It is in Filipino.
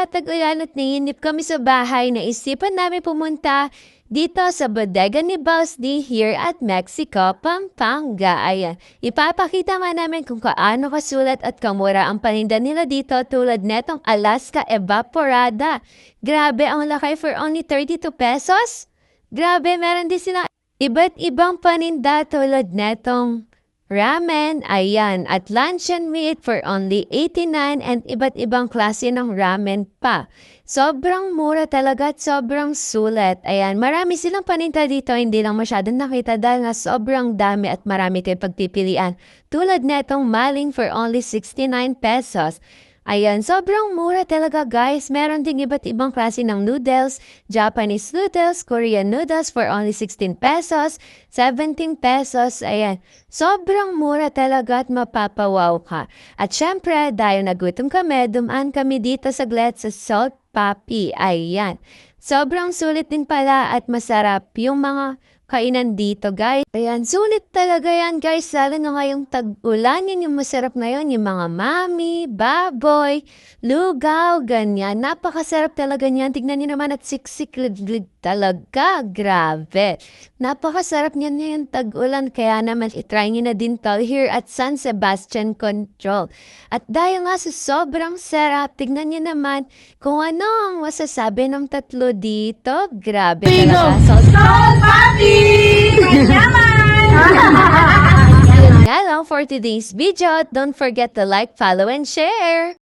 tag-ulan at nainip kami sa bahay, naisipan namin pumunta dito sa bodega ni Boss D here at Mexico, Pampanga. Ayan, ipapakita nga namin kung kaano kasulat at kamura ang paninda nila dito tulad netong Alaska Evaporada. Grabe, ang laki for only 32 pesos. Grabe, meron din silang iba't ibang paninda tulad netong ramen, ayan, at luncheon meat for only 89 and iba't ibang klase ng ramen pa. Sobrang mura talaga at sobrang sulit. Ayan, marami silang paninda dito, hindi lang masyadong nakita dahil nga sobrang dami at marami kayong pagpipilian. Tulad netong maling for only 69 pesos. Ayan, sobrang mura talaga guys. Meron ding iba't ibang klase ng noodles, Japanese noodles, Korean noodles for only 16 pesos, 17 pesos. Ayan, sobrang mura talaga at mapapawaw ka. At syempre, dahil nagutom kami, dumaan kami dito saglit sa Salt Papi. Ayan, sobrang sulit din pala at masarap yung mga kainan dito guys. Ayan, sulit talaga yan guys, lalo na ngayong tag-ulan, yun yung masarap na yun, yung mga mami, baboy, lugaw, ganyan. Napakasarap talaga niyan. Tignan niyo naman at siksik talaga, grabe. Napakasarap niyan yung tag-ulan, kaya naman itry niyo na din to here at San Sebastian Control. At dahil nga sa sobrang sarap, tignan niyo naman kung ano ang masasabi ng tatlo dito. Grabe talaga. Salt Papi! Yaman! Yun nga lang for today's video. Don't forget to like, follow, and share!